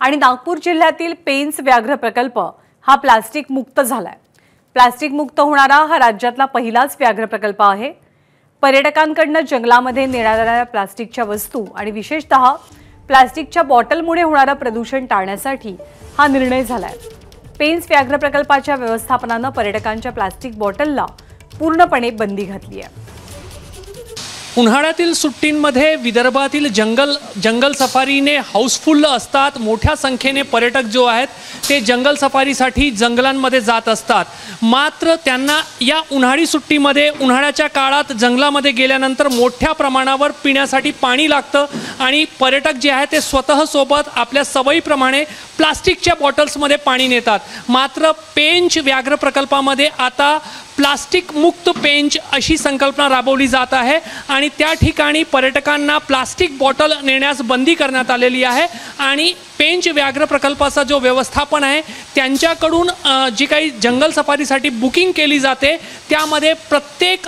आणि नागपूर जिल्ह्यातील पेंच व्याघ्र प्रकल्प हा प्लास्टिक मुक्त झालाय। प्लास्टिक मुक्त होणारा हा राज्यातला पहिलाच व्याघ्र प्रकल्प आहे। पर्यटकांकडून जंगलामध्ये नेण्यात आलेल्या प्लास्टिकच्या वस्तू आणि विशेषतः प्लास्टिकच्या बॉटलमुळे होणारे प्रदूषण टाळण्यासाठी हा निर्णय झालाय। पेंच व्याघ्र प्रकल्पाच्या व्यवस्थापनाने पर्यटकांच्या प्लास्टिक बॉटलला पूर्णपणे बंदी घातली आहे। उन्हाळ्यातील सुट्टींमध्ये विदर्भातील जंगल सफारीने हाऊसफुल असतात। मोठ्या संख्येने पर्यटक जो आहेत ते जंगल सफारीसाठी जंगलांमध्ये जात असतात। मात्र त्यांना या उन्हाळी सुट्टीमध्ये उन्हाळ्याच्या काळात जंगलामध्ये गेल्यानंतर मोठ्या प्रमाणावर पिण्यासाठी पाणी लागतं आणि पर्यटक जे आहेत ते स्वतः सोबत आपल्या सवयीप्रमाणे प्लास्टिकच्या बॉटल्समध्ये पाणी नेतात। मात्र पेंच व्याघ्र प्रकल्पामध्ये आता प्लास्टिक मुक्त पेंच अशी संकल्पना राबवली जात आहे आणि त्या ठिकाणी पर्यटकांना प्लास्टिक बॉटल नेण्यास बंदी करण्यात आलेली आहे। आणि पेंच व्याघ्र प्रकल्पाचा जो व्यवस्थापन आहे त्यांच्याकडून जी काही जंगल सफारीसाठी बुकिंग केली जाते त्यामध्ये प्रत्येक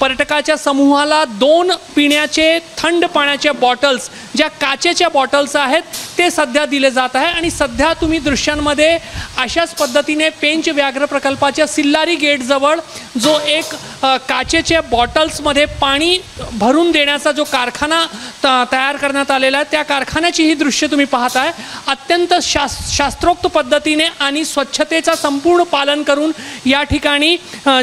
पर्यटकाच्या समूहाला 2 पिण्याचे थंड पाण्याचे बॉटल्स ज्या काचेच्या बॉटल्स आहेत ते सध्या दिले जात आहे। आणि सध्या तुम्ही दृश्यांमध्ये अशाच पद्धतीने पेंच व्याघ्र प्रकल्पाच्या सिल्लारी गेट जवळ जो एक काचेच्या बॉटल्समध्ये पाणी भरून देण्याचा जो कारखाना तयार करण्यात आलेला आहे त्या कारखान्याची ही दृश्य तुम्ही पाहताय। अत्यंत शास्त्रोक्त पद्धतीने आणि स्वच्छतेचा संपूर्ण पालन करून या ठिकाणी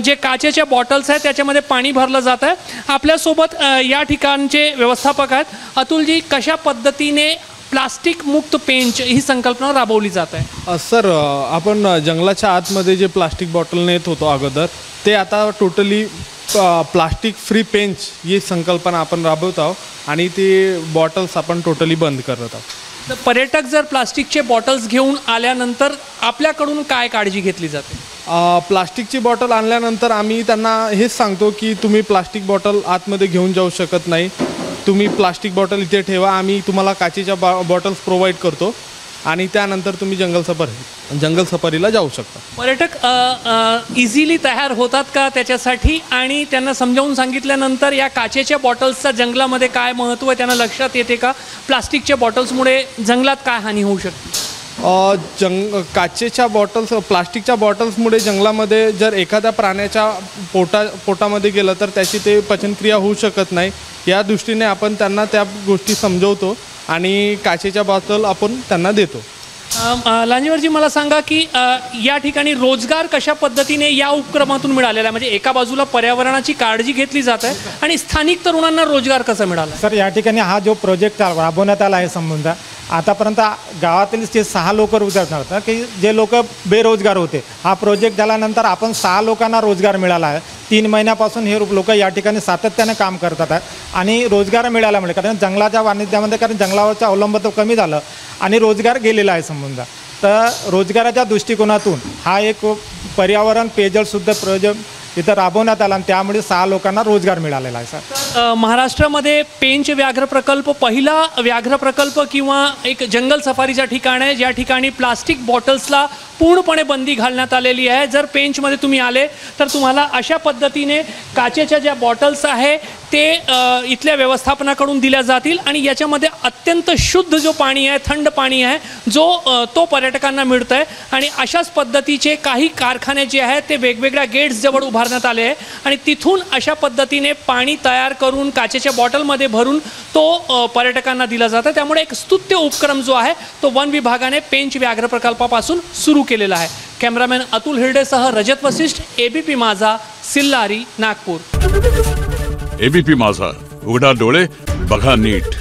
जे काचेच्या बॉटल्स आहेत त्याच्यामध्ये पाणी भरलं जात आहे। आपल्यासोबत या ठिकाणचे व्यवस्थापक आहेत। अतुलजी, कशा पद्धतीने प्लास्टिक मुक्त पेंच ही संकल्पना राबवली जात आहे? सर, आपण जंगलाच्या आतमध्ये जे प्लास्टिक बॉटल नेत होतो अगोदर ते आता टोटली प्लास्टिक फ्री पेंच ही संकल्पना आपण राबवत आहोत आणि ते बॉटल्स आपण टोटली बंद करत आहोत। तर पर्यटक जर प्लास्टिकचे बॉटल्स घेऊन आल्यानंतर आपल्याकडून काय काळजी घेतली जाते? प्लास्टिकची बॉटल आणल्यानंतर आम्ही त्यांना हेच सांगतो की तुम्ही प्लास्टिक बॉटल आतमध्ये घेऊन जाऊ शकत नाही, तुम्ही प्लास्टिक बॉटल इथे ठेवा, आम्ही तुम्हाला काचेच्या बॉटल्स प्रोव्हाइड करतो आणि त्यानंतर तुम्ही जंगल सफारीला जाऊ शकता। पर्यटक इझिली तयार होतात का त्याच्यासाठी? आणि त्यांना समजावून सांगितल्यानंतर या काचेच्या बॉटल्सचा जंगलामध्ये काय महत्त्व आहे त्यांना लक्षात येते का? प्लास्टिकच्या बॉटल्समुळे जंगलात काय हानी होऊ शकते? काचेच्या बॉटल्स प्लास्टिकच्या बॉटल्समुळे जंगलामध्ये जर एखाद्या प्राण्याच्या पोटामध्ये गेलं तर त्याची ते पचनक्रिया होऊ शकत नाही। या दृष्टीने आपण त्यांना त्या गोष्टी समजवतो आणि काचेच्या बॉटल आपण त्यांना देतो। लांजेवरजी, मला सांगा की या ठिकाणी रोजगार कशा पद्धतीने या उपक्रमातून मिळालेला आहे? म्हणजे एका बाजूला पर्यावरणाची काळजी घेतली जात आहे आणि स्थानिक तरुणांना रोजगार कसा मिळाला? सर, या ठिकाणी हा जो प्रोजेक्ट राबवण्यात आला आहे संबंध आतापर्यंत गावातील जे 6 लोक रोजगार होतात की जे लोक बेरोजगार होते, हा प्रोजेक्ट झाल्यानंतर आपण 6 लोकांना रोजगार मिळाला आहे। 3 महिन्यापासून हे लोक या ठिकाणी सातत्याने काम करतात आहे आणि रोजगार मिळाल्यामुळे कारण जंगलाच्या वाणिज्यामध्ये कारण जंगलावरचा अवलंब तो कमी झालं आणि रोजगार गेलेला आहे संबंध। तर रोजगाराच्या दृष्टिकोनातून हा एक पर्यावरण पेयजलशुद्ध प्रोजेक्ट इथं राबवण्यात आला आणि त्यामुळे 6 लोकांना रोजगार मिळालेला आहे। सर, महाराष्ट्रामध्ये पेंच व्याघ्र प्रकल्प पहिला व्याघ्र प्रकल्प किंवा एक जंगल सफारीचा ठिकाण आहे ज्या ठिकाणी प्लास्टिक बॉटल्सला पूर्णपणे बंदी घालण्यात आलेली आहे। जर पेंचमध्ये तुम्ही आले तर तुम्हाला अशा पद्धतीने काचेच्या ज्या बॉटल्स आहे ते इथल्या व्यवस्थापनाकडून दिल्या जातील आणि याच्यामध्ये अत्यंत शुद्ध जो पाणी आहे, थंड पाणी आहे जो तो पर्यटकांना मिळतं आहे। आणि अशाच पद्धतीचे काही कारखाने जे आहेत ते वेगवेगळ्या गेट्स जवळ उभारण्यात आले आहे आणि तिथून अशा पद्धतीने पाणी तयार करून काचेच्या बॉटलमध्ये भरून तो पर्यटकांना दिला जातं। त्यामुळे एक स्तुत्य उपक्रम जो आहे तो वन विभागाने पेंच व्याघ्र प्रकल्पापासून सुरू केलेला आहे। कॅमेरामॅन अतुल हिरडेसह रजत वशिष्ठ, एबीपी माझा, सिल्लारी, नागपूर। एबीपी माझा, उघडा डोळे बघा नीट।